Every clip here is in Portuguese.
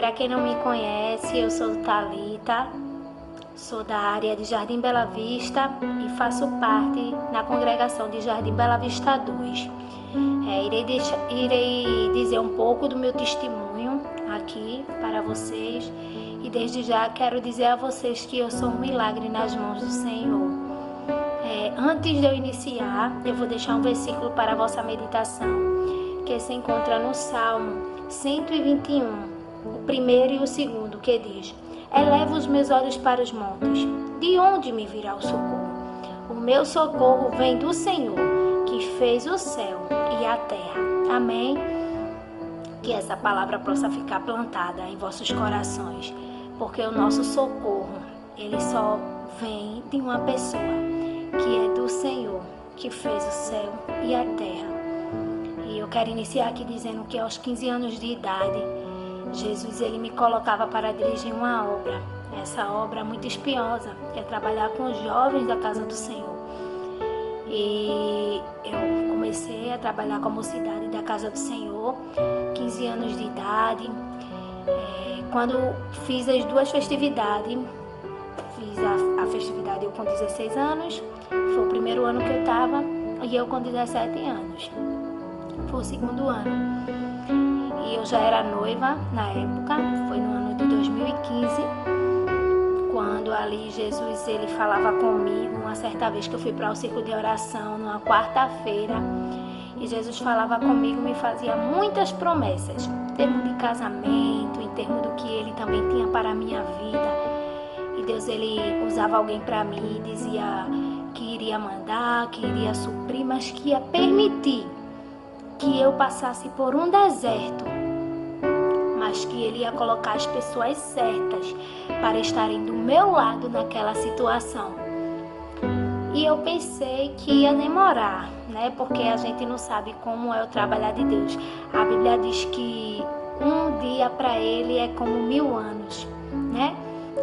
Para quem não me conhece, eu sou Thalita, sou da área de Jardim Bela Vista e faço parte na congregação de Jardim Bela Vista 2. Irei dizer um pouco do meu testemunho aqui para vocês e desde já quero dizer a vocês que eu sou um milagre nas mãos do Senhor. Antes de eu iniciar, eu vou deixar um versículo para a vossa meditação, que se encontra no Salmo 121, o primeiro e o segundo, que diz: Elevo os meus olhos para os montes, de onde me virá o socorro? O meu socorro vem do Senhor, que fez o céu e a terra. Amém? Que essa palavra possa ficar plantada em vossos corações, porque o nosso socorro, ele só vem de uma pessoa, que é do Senhor, que fez o céu e a terra. E eu quero iniciar aqui dizendo que aos 15 anos de idade, Jesus ele me colocava para dirigir uma obra. Essa obra muito espinhosa, que é trabalhar com os jovens da casa do Senhor. E eu comecei a trabalhar com a mocidade da casa do Senhor, 15 anos de idade. Quando fiz as duas festividades, fiz a festividade eu com 16 anos, foi o primeiro ano que eu estava, e eu com 17 anos, foi o segundo ano. E eu já era noiva na época, foi no ano de 2015, quando ali Jesus ele falava comigo, uma certa vez que eu fui para o círculo de oração, numa quarta-feira, e Jesus falava comigo, me fazia muitas promessas, em termos de casamento, em termos do que ele também tinha para a minha vida. E Deus ele usava alguém para mim, dizia que iria mandar, que iria suprir, mas que ia permitir que eu passasse por um deserto, mas que ele ia colocar as pessoas certas para estarem do meu lado naquela situação. E eu pensei que ia demorar, né? Porque a gente não sabe como é o trabalhar de Deus. A Bíblia diz que um dia para ele é como 1000 anos, né?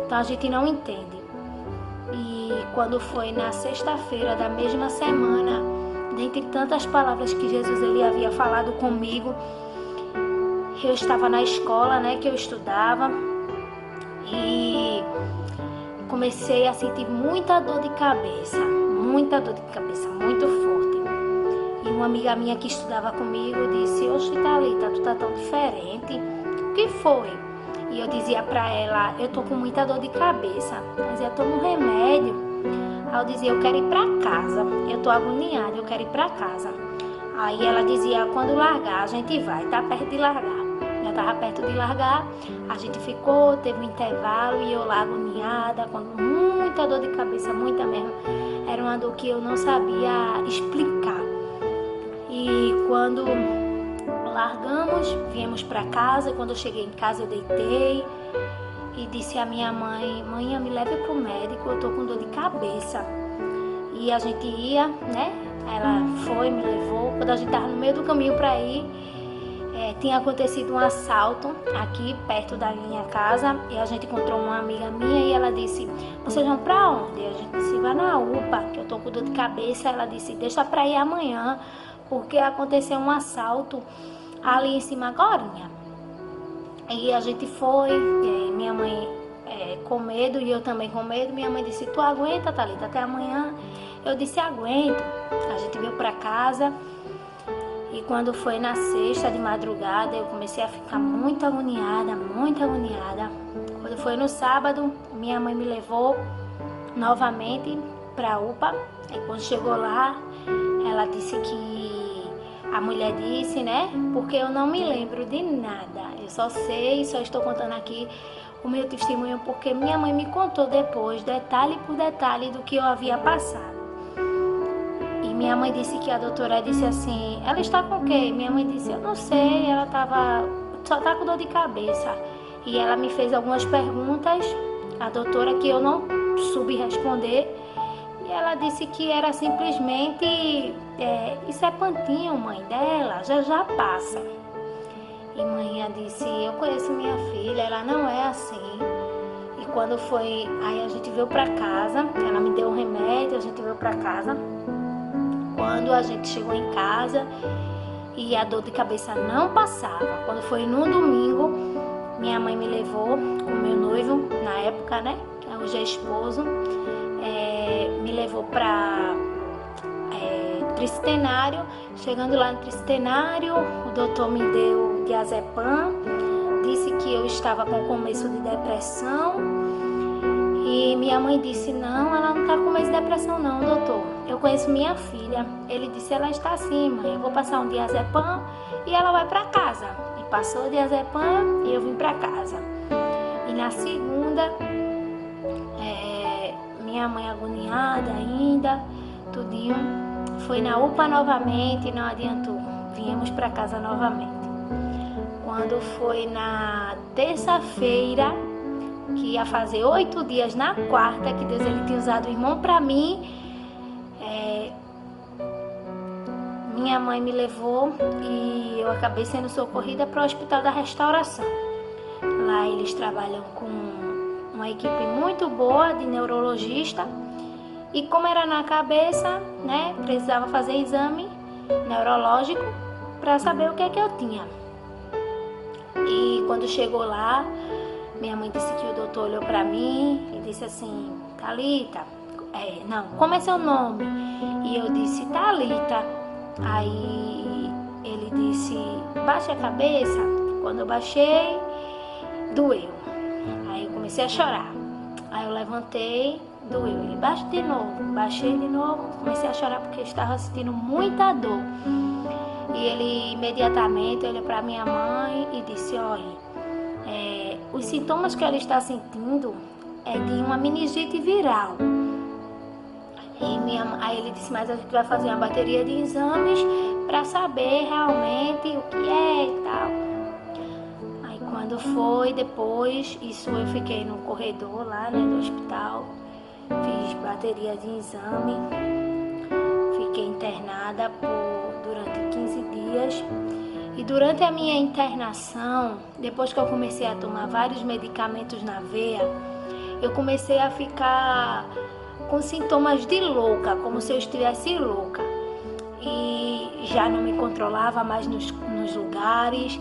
Então a gente não entende. E quando foi na sexta-feira da mesma semana, dentre tantas palavras que Jesus ele havia falado comigo, eu estava na escola, né, que eu estudava, e comecei a sentir muita dor de cabeça, muito forte. E uma amiga minha que estudava comigo disse: Oxe, Thalita, tu tá tão diferente, o que foi? E eu dizia pra ela: eu tô com muita dor de cabeça, mas eu tomo um remédio. Aí eu dizia: eu quero ir pra casa, eu tô agoniada, eu quero ir pra casa. Aí ela dizia: quando largar a gente vai, tá perto de largar. Já tava perto de largar, a gente ficou, teve um intervalo e eu lá agoniada, com muita dor de cabeça, muita mesmo. Era uma dor que eu não sabia explicar. E quando largamos, viemos pra casa, e quando eu cheguei em casa eu deitei e disse à minha mãe: mãe, me leve pro médico, eu tô com dor de cabeça. E a gente ia, né? Ela foi, me levou. Quando a gente tava no meio do caminho pra ir, tinha acontecido um assalto aqui perto da minha casa, e a gente encontrou uma amiga minha e ela disse: vocês vão pra onde? A gente disse: vai na UPA, que eu tô com dor de cabeça. Ela disse: deixa pra ir amanhã, porque aconteceu um assalto ali em cima agorinha. E a gente foi, minha mãe com medo e eu também com medo. Minha mãe disse: tu aguenta, Thalita, até amanhã? Eu disse: aguento. A gente veio pra casa, e quando foi na sexta de madrugada, eu comecei a ficar muito agoniada. Quando foi no sábado, minha mãe me levou novamente pra UPA. E quando chegou lá, ela disse que... a mulher disse, né? Porque eu não me lembro de nada. Eu só estou contando aqui o meu testemunho, porque minha mãe me contou depois, detalhe por detalhe, do que eu havia passado. E minha mãe disse que a doutora disse assim: ela está com o quê? Minha mãe disse: eu não sei, ela só tá com dor de cabeça. E ela me fez algumas perguntas, a doutora, que eu não soube responder. E ela disse que era simplesmente: isso é pantinho, mãe dela, já passa. E mãe disse: eu conheço minha filha, ela não é assim. E quando foi, aí a gente veio pra casa, ela me deu um remédio, a gente veio pra casa. Quando a gente chegou em casa e a dor de cabeça não passava, quando foi no domingo, minha mãe me levou com meu noivo, na época, né, que hoje é esposo, me levou para Tricentenário. Chegando lá no Tricentenário, o doutor me deu diazepam, disse que eu estava com começo de depressão. E minha mãe disse, não, ela não está com começo de depressão não, doutor. Eu conheço minha filha. Ele disse, ela está assim, mãe, eu vou passar um diazepam e ela vai para casa. E passou o diazepam e eu vim para casa. E na segunda, minha mãe agoniada ainda, tudinho, foi na UPA novamente e não adiantou. Viemos para casa novamente. Quando foi na terça-feira, que ia fazer 8 dias, na quarta, que Deus ele tinha usado o irmão para mim, minha mãe me levou e eu acabei sendo socorrida para o Hospital da Restauração. Lá eles trabalham com uma equipe muito boa de neurologista e como era na cabeça, né, precisava fazer exame neurológico para saber o que é que eu tinha. E quando chegou lá, minha mãe disse que o doutor olhou pra mim e disse assim, Thalita, como é seu nome? E eu disse, Thalita. Aí ele disse, baixe a cabeça. Quando eu baixei, doeu. Aí eu comecei a chorar. Aí eu levantei, doeu. Ele, baixe de novo. Baixei de novo, comecei a chorar porque eu estava sentindo muita dor. E ele imediatamente olhou pra minha mãe e disse, olha, os sintomas que ela está sentindo é de uma meningite viral. Aí ele disse, mas a gente vai fazer uma bateria de exames para saber realmente o que é e tal. Aí quando foi depois, isso eu fiquei no corredor lá, né, do hospital, fiz bateria de exame, fiquei internada durante 15 dias. E durante a minha internação, depois que eu comecei a tomar vários medicamentos na veia, eu comecei a ficar com sintomas de louca, como se eu estivesse louca. E já não me controlava mais nos lugares,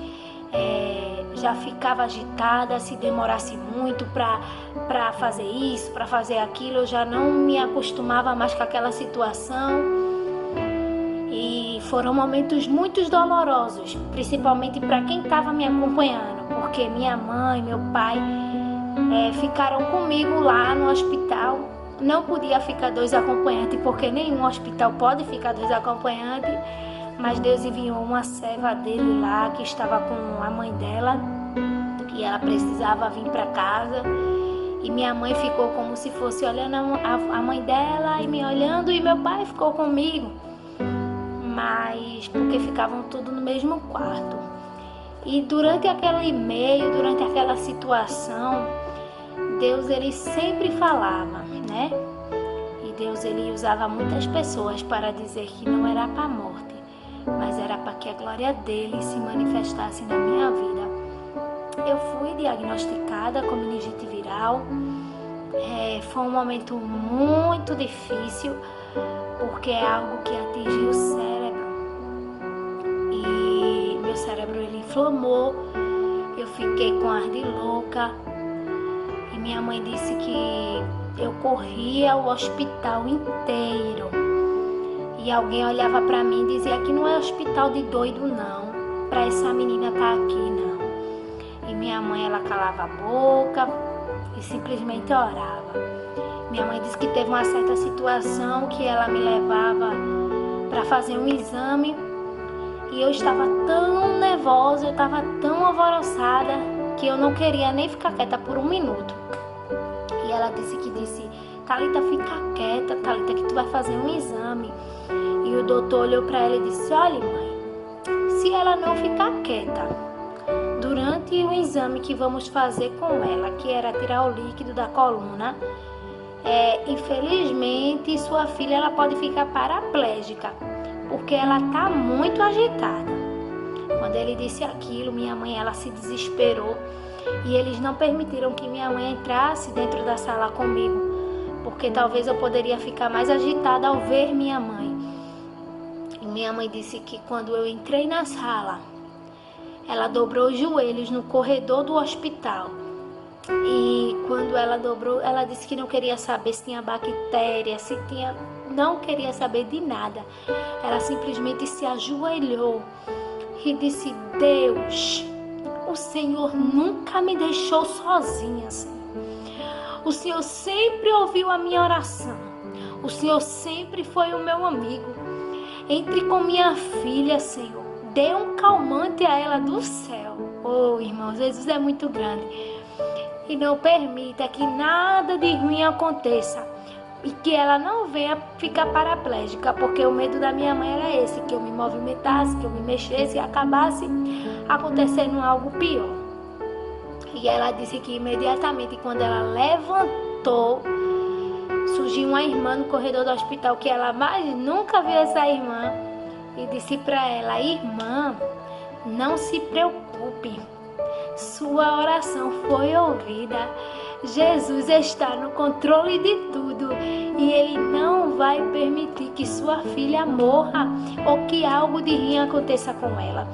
já ficava agitada, se demorasse muito para fazer isso, para fazer aquilo, eu já não me acostumava mais com aquela situação. E foram momentos muito dolorosos, principalmente para quem estava me acompanhando, porque minha mãe, meu pai ficaram comigo lá no hospital. Não podia ficar 2 acompanhantes, porque nenhum hospital pode ficar 2 acompanhantes, mas Deus enviou uma serva dele lá, que estava com a mãe dela, que ela precisava vir para casa, e minha mãe ficou como se fosse olhando a mãe dela e me olhando, e meu pai ficou comigo. Mas porque ficavam tudo no mesmo quarto. E durante aquele meio, durante aquela situação, Deus ele sempre falava, né? E Deus ele usava muitas pessoas para dizer que não era para a morte, mas era para que a glória dele se manifestasse na minha vida. Eu fui diagnosticada com meningite viral. Foi um momento muito difícil, porque é algo que atingiu o cérebro. E meu cérebro ele inflamou, eu fiquei com ar de louca. E minha mãe disse que eu corria o hospital inteiro. E alguém olhava pra mim e dizia que não é hospital de doido não, pra essa menina tá aqui não. E minha mãe ela calava a boca e simplesmente orava. Minha mãe disse que teve uma certa situação que ela me levava para fazer um exame e eu estava tão nervosa, eu estava tão alvoroçada que eu não queria nem ficar quieta por 1 minuto. E ela disse, Thalita, fica quieta, Thalita, que tu vai fazer um exame. E o doutor olhou para ela e disse, olha mãe, se ela não ficar quieta durante o exame que vamos fazer com ela, que era tirar o líquido da coluna, infelizmente sua filha ela pode ficar paraplégica, porque ela está muito agitada. Quando ele disse aquilo, minha mãe ela se desesperou e eles não permitiram que minha mãe entrasse dentro da sala comigo, porque talvez eu poderia ficar mais agitada ao ver minha mãe. E minha mãe disse que quando eu entrei na sala, ela dobrou os joelhos no corredor do hospital. E quando ela dobrou, ela disse que não queria saber se tinha bactéria, se tinha... Não queria saber de nada. Ela simplesmente se ajoelhou e disse: Deus, o Senhor nunca me deixou sozinha, Senhor. O Senhor sempre ouviu a minha oração. O Senhor sempre foi o meu amigo. Entre com minha filha, Senhor. Dê um calmante a ela do céu. Oh, irmãos, Jesus é muito grande. E não permita que nada de ruim aconteça. E que ela não venha ficar paraplégica. Porque o medo da minha mãe era esse. Que eu me movimentasse, que eu me mexesse e acabasse acontecendo algo pior. E ela disse que imediatamente quando ela levantou, surgiu uma irmã no corredor do hospital que ela mais nunca viu essa irmã. E disse para ela: irmã, não se preocupe. Sua oração foi ouvida. Jesus está no controle de tudo e Ele não vai permitir que sua filha morra ou que algo de ruim aconteça com ela.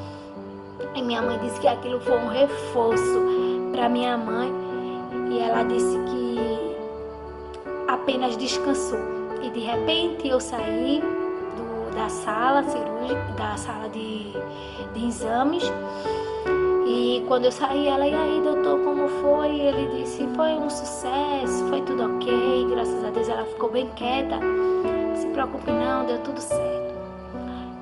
E minha mãe disse que aquilo foi um reforço para minha mãe e ela disse que apenas descansou. E de repente eu saí da sala cirúrgica, da sala de exames. E quando eu saí, ela: e aí, doutor, como foi? E ele disse: foi um sucesso, foi tudo ok, graças a Deus. Ela ficou bem quieta: não se preocupe não, deu tudo certo.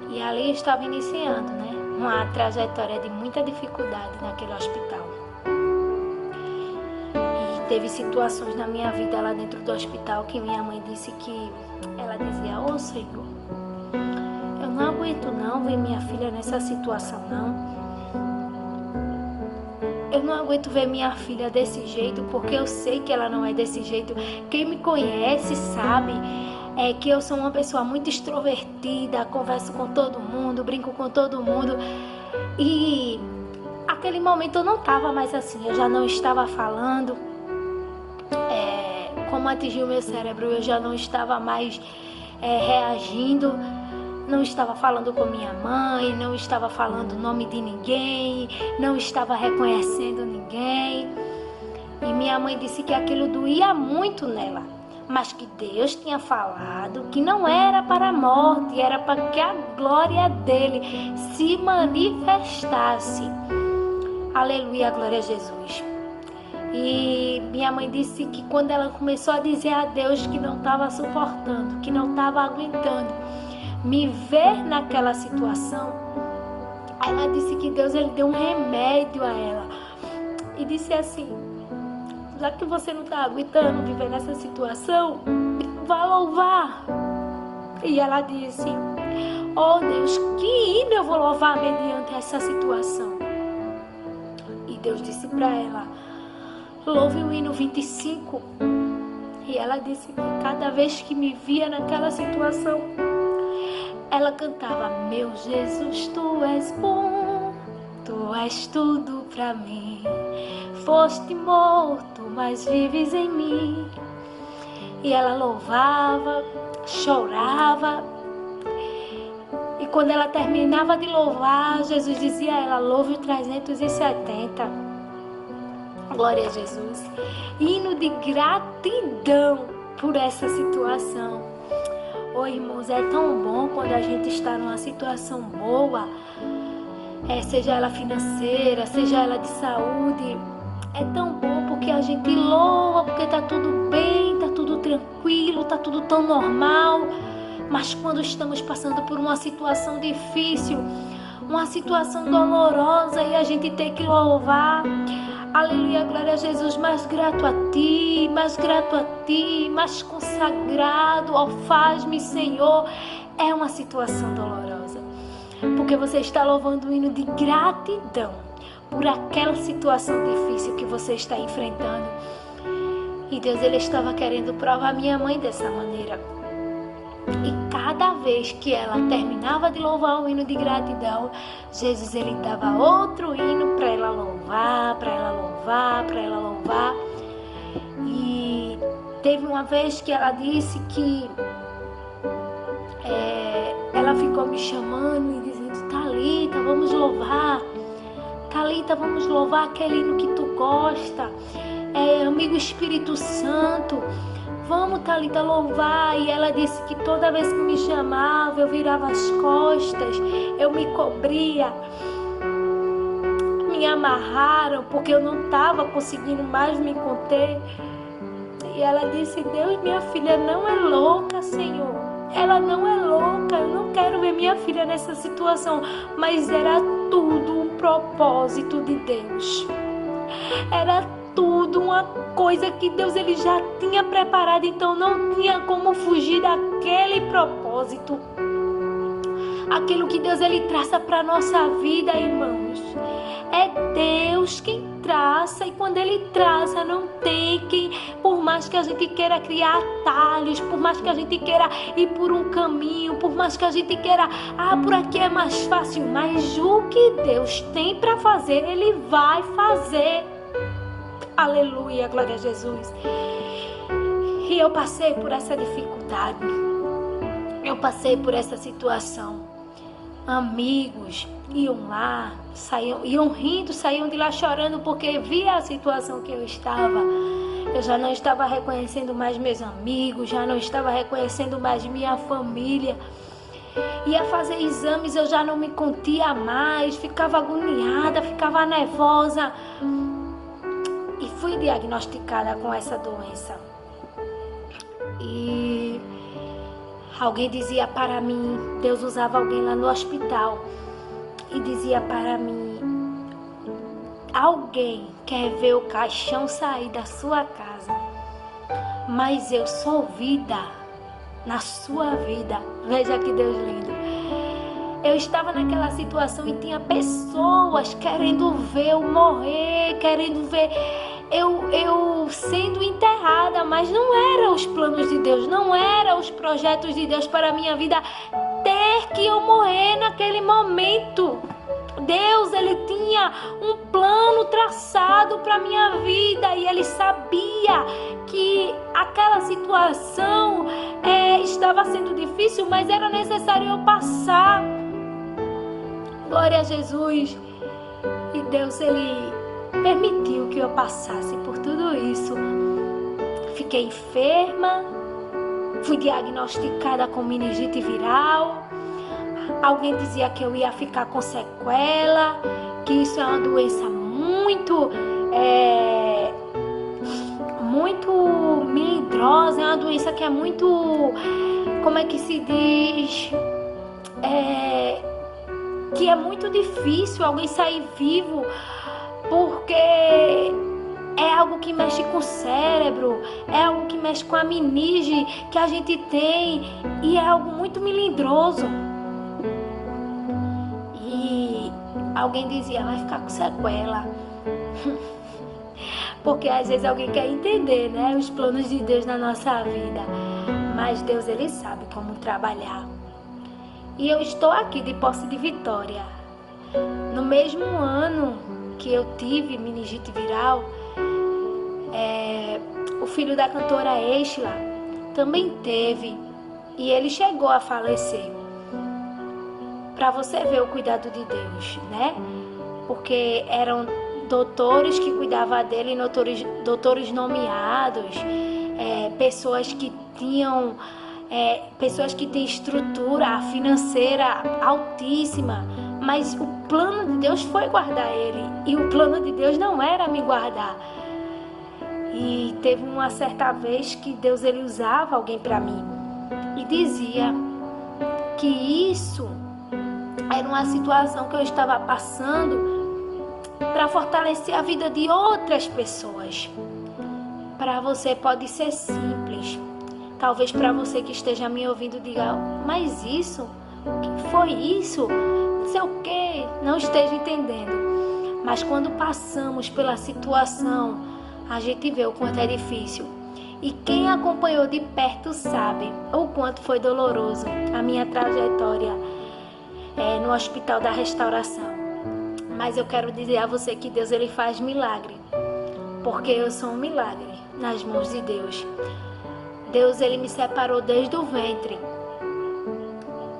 E ali eu estava iniciando, né, uma trajetória de muita dificuldade naquele hospital. E teve situações na minha vida lá dentro do hospital que minha mãe disse que ela dizia: ô Senhor, eu não aguento não ver minha filha nessa situação não. Eu não aguento ver minha filha desse jeito, porque eu sei que ela não é desse jeito. Quem me conhece sabe que eu sou uma pessoa muito extrovertida, converso com todo mundo, brinco com todo mundo. E aquele momento eu não estava mais assim, eu já não estava falando. Como atingiu meu cérebro, eu já não estava mais reagindo. Não estava falando com minha mãe, não estava falando o nome de ninguém, não estava reconhecendo ninguém. E minha mãe disse que aquilo doía muito nela, mas que Deus tinha falado que não era para a morte, era para que a glória dele se manifestasse. Aleluia, glória a Jesus. E minha mãe disse que quando ela começou a dizer a Deus que não estava suportando, que não estava aguentando me ver naquela situação, ela disse que Deus ele deu um remédio a ela e disse assim: já que você não está aguentando viver nessa situação, vá louvar. E ela disse: oh Deus, que hino eu vou louvar mediante essa situação? E Deus disse para ela: louve o hino 25. E ela disse que cada vez que me via naquela situação, ela cantava: meu Jesus, tu és bom, tu és tudo pra mim. Foste morto, mas vives em mim. E ela louvava, chorava. E quando ela terminava de louvar, Jesus dizia a ela: louve o 370. Glória a Jesus. Hino de gratidão por essa situação. Oh, irmãos, é tão bom quando a gente está numa situação boa, seja ela financeira, seja ela de saúde. É tão bom porque a gente louva, porque tá tudo bem, tá tudo tranquilo, tá tudo tão normal. Mas quando estamos passando por uma situação difícil, uma situação dolorosa, e a gente tem que louvar: aleluia, glória a Jesus, mais grato a Ti, mais grato a Ti, mais consagrado, ó, faz-me, Senhor. É uma situação dolorosa, porque você está louvando o hino de gratidão por aquela situação difícil que você está enfrentando. E Deus, Ele estava querendo provar minha mãe dessa maneira. E cada vez que ela terminava de louvar o hino de gratidão, Jesus ele dava outro hino para ela louvar, para ela louvar, para ela louvar. E teve uma vez que ela disse que ela ficou me chamando e dizendo: Thalita, vamos louvar. Thalita, vamos louvar aquele hino que tu gosta. Amigo Espírito Santo, vamos, Thalita, louvar. E ela disse que toda vez que me chamava, eu virava as costas, eu me cobria. Me amarraram porque eu não estava conseguindo mais me conter. E ela disse: Deus, minha filha não é louca, Senhor. Ela não é louca. Eu não quero ver minha filha nessa situação. Mas era tudo um propósito de Deus. Era tudo uma coisa que Deus ele já tinha preparado. Então não tinha como fugir daquele propósito. Aquilo que Deus ele traça para a nossa vida, irmãos. É Deus quem traça, e quando Ele traça, não tem quem, por mais que a gente queira criar atalhos, por mais que a gente queira ir por um caminho, por mais que a gente queira, por aqui é mais fácil, mas o que Deus tem para fazer, Ele vai fazer. Aleluia, glória a Jesus. E eu passei por essa dificuldade, eu passei por essa situação. Amigos iam lá, iam rindo, saíam de lá chorando porque via a situação que eu estava. Eu já não estava reconhecendo mais meus amigos, já não estava reconhecendo mais minha família. Ia fazer exames, eu já não me contia mais, ficava agoniada, ficava nervosa. E fui diagnosticada com essa doença. E alguém dizia para mim, Deus usava alguém lá no hospital e dizia para mim: alguém quer ver o caixão sair da sua casa, mas eu sou vida na sua vida. Veja que Deus lindo. Eu estava naquela situação e tinha pessoas querendo ver eu morrer, querendo ver eu sendo enterrada, mas não eram os planos de Deus, não eram os projetos de Deus para a minha vida ter que eu morrer naquele momento. Deus, Ele tinha um plano traçado para a minha vida e Ele sabia que aquela situação estava sendo difícil, mas era necessário eu passar. Glória a Jesus. E Deus, Ele permitiu que eu passasse por tudo isso. Fiquei enferma, fui diagnosticada com meningite viral. Alguém dizia que eu ia ficar com sequela, que isso é uma doença muito melindrosa, é uma doença que é muito, como é que se diz, que é muito difícil alguém sair vivo, porque é algo que mexe com o cérebro, é algo que mexe com a meninge que a gente tem, e é algo muito melindroso. E alguém dizia: vai ficar com sequela. Porque às vezes alguém quer entender, né, os planos de Deus na nossa vida. Mas Deus, Ele sabe como trabalhar. E eu estou aqui de posse de vitória. No mesmo ano que eu tive meningite viral, o filho da cantora Estela também teve, e ele chegou a falecer. Para você ver o cuidado de Deus, né? Porque eram doutores que cuidavam dele, doutores nomeados, pessoas que tinham pessoas que têm estrutura financeira altíssima, mas o plano de Deus foi guardar ele, e o plano de Deus não era me guardar. E teve uma certa vez que Deus, Ele usava alguém para mim e dizia que isso era uma situação que eu estava passando para fortalecer a vida de outras pessoas. Para você pode ser simples. Talvez para você que esteja me ouvindo diga: mas isso? O que foi isso? Não sei o que, não esteja entendendo. Mas quando passamos pela situação, a gente vê o quanto é difícil. E quem acompanhou de perto sabe o quanto foi doloroso a minha trajetória no Hospital da Restauração. Mas eu quero dizer a você que Deus, Ele faz milagre. Porque eu sou um milagre nas mãos de Deus. Deus, Ele me separou desde o ventre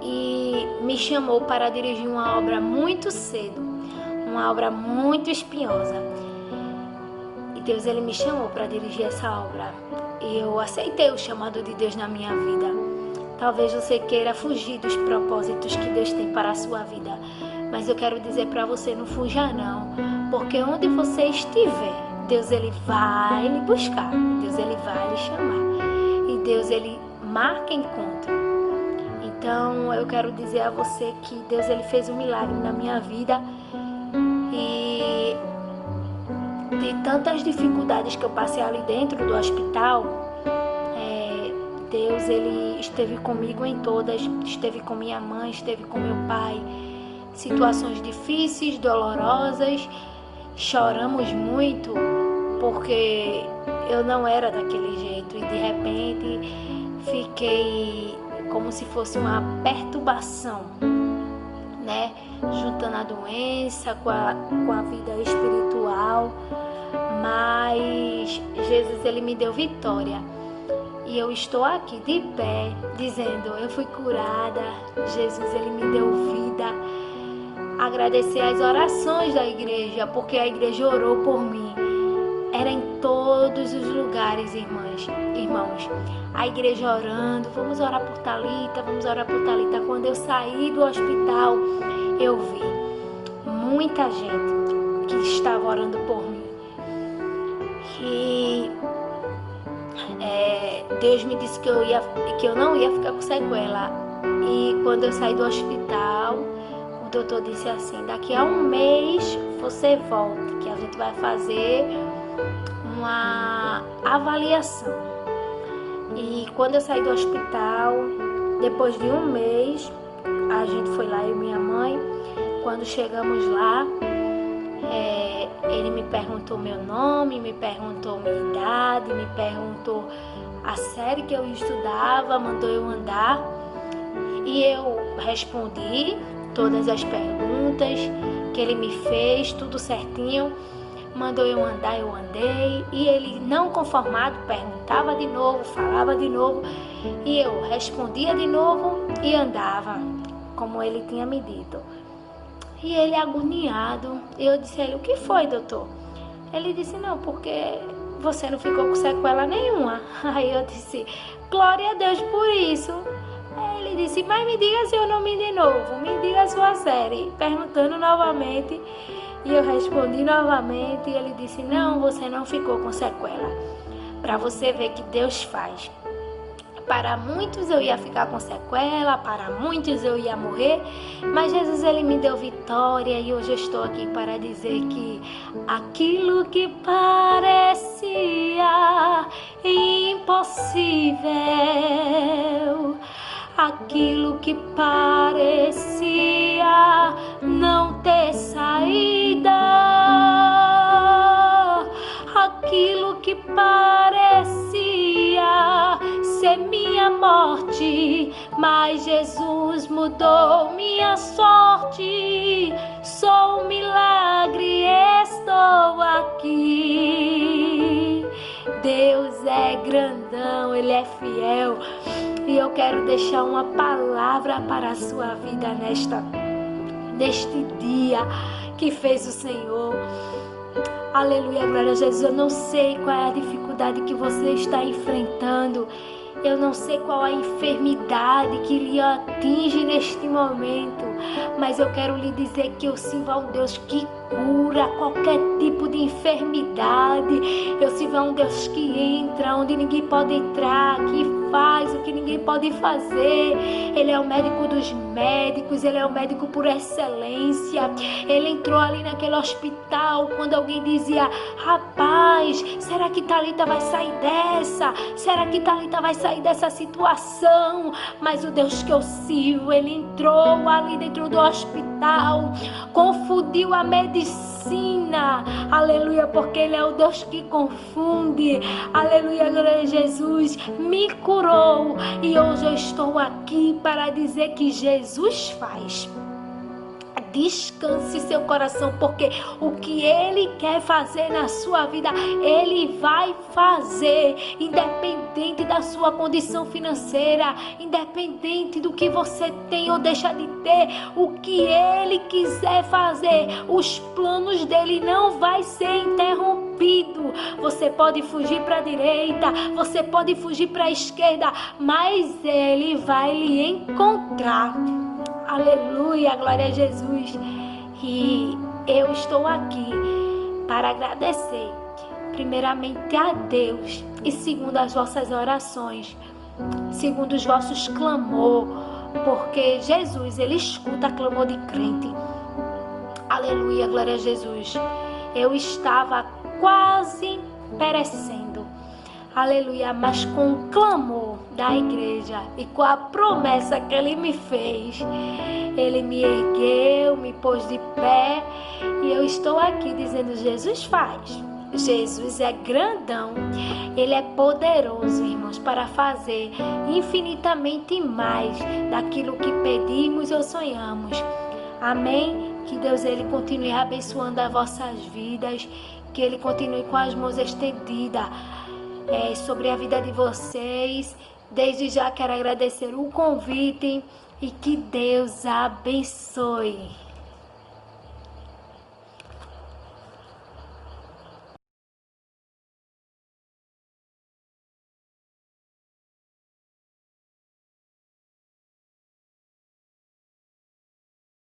e me chamou para dirigir uma obra muito cedo. uma obra muito espinhosa. E Deus, ele me chamou para dirigir essa obra. E eu aceitei o chamado de Deus na minha vida. Talvez você queira fugir dos propósitos que Deus tem para a sua vida. Mas eu quero dizer para você, não fuja não. Porque onde você estiver, Deus, ele vai lhe buscar. Deus, ele vai lhe chamar. E Deus, ele marca encontro. Então, eu quero dizer a você que Deus, ele fez um milagre na minha vida. E de tantas dificuldades que eu passei ali dentro do hospital, Deus, ele esteve comigo em todas. Esteve com minha mãe, esteve com meu pai. Situações difíceis, dolorosas. Choramos muito, porque eu não era daquele jeito. E de repente, fiquei como se fosse uma perturbação, né? Juntando a doença com a vida espiritual. Mas Jesus, ele me deu vitória. E eu estou aqui de pé, dizendo, eu fui curada. Jesus, ele me deu vida. Agradecer as orações da igreja, porque a igreja orou por mim. Era em todos os lugares, irmãos. A igreja orando, vamos orar por Thalita, vamos orar por Thalita. Quando eu saí do hospital, eu vi muita gente que estava orando por mim. E Deus me disse que eu não ia ficar com sequela. E quando eu saí do hospital, o doutor disse assim, daqui a um mês você volta, que a gente vai fazer uma avaliação. E quando eu saí do hospital, depois de um mês, a gente foi lá, eu e minha mãe. Quando chegamos lá, ele me perguntou meu nome, me perguntou minha idade, me perguntou a série que eu estudava, mandou eu andar. E eu respondi todas as perguntas que ele me fez, tudo certinho. Mandou eu andar, eu andei. E ele, não conformado, perguntava de novo, falava de novo. E eu respondia de novo e andava, como ele tinha me dito. E ele agoniado, eu disse a ele, o que foi, doutor? Ele disse, não, porque você não ficou com sequela nenhuma. Aí eu disse, glória a Deus por isso. Aí ele disse, mas me diga seu nome de novo, me diga a sua série, perguntando novamente. E eu respondi novamente e ele disse, não, você não ficou com sequela. Para você ver que Deus faz. Para muitos eu ia ficar com sequela, para muitos eu ia morrer, mas Jesus, ele me deu vitória e hoje eu estou aqui para dizer que aquilo que parecia impossível, aquilo que parecia não ter saída, aquilo que parecia ser minha morte, mas Jesus mudou minha sorte. Sou um milagre, estou aqui. Deus é grandão, ele é fiel. E eu quero deixar uma palavra para a sua vida neste dia que fez o Senhor. Aleluia, glória a Jesus. Eu não sei qual é a dificuldade que você está enfrentando. Eu não sei qual a enfermidade que lhe atinge neste momento. Mas eu quero lhe dizer que eu sirvo a um Deus que cura qualquer tipo de enfermidade. Eu sirvo a um Deus que entra onde ninguém pode entrar, que faz o que ninguém pode fazer. Ele é o médico dos médicos, ele é o médico por excelência. Ele entrou ali naquele hospital quando alguém dizia, rapaz, será que Thalita vai sair dessa? Será que Thalita vai sair dessa situação? Mas o Deus que eu sirvo, ele entrou ali dentro do hospital, confundiu a medicina, aleluia, porque ele é o Deus que confunde, aleluia, glória a Jesus, me curou. E hoje eu estou aqui para dizer que Jesus faz. Descanse seu coração, porque o que Ele quer fazer na sua vida, Ele vai fazer, independente da sua condição financeira, independente do que você tem ou deixa de ter. O que Ele quiser fazer, os planos dele não vai ser interrompido. Você pode fugir para a direita, você pode fugir para a esquerda, mas Ele vai lhe encontrar. Aleluia, glória a Jesus. E eu estou aqui para agradecer, primeiramente a Deus, e segundo as vossas orações, segundo os vossos clamor, porque Jesus, Ele escuta clamor de crente. Aleluia, glória a Jesus. Eu estava quase perecendo. Aleluia, mas com o clamor da igreja e com a promessa que Ele me fez, Ele me ergueu, me pôs de pé, e eu estou aqui dizendo: Jesus faz. Jesus é grandão, Ele é poderoso, irmãos, para fazer infinitamente mais daquilo que pedimos ou sonhamos. Amém? Que Deus, Ele continue abençoando as vossas vidas, que Ele continue com as mãos estendidas sobre a vida de vocês. Desde já quero agradecer o convite e que Deus abençoe.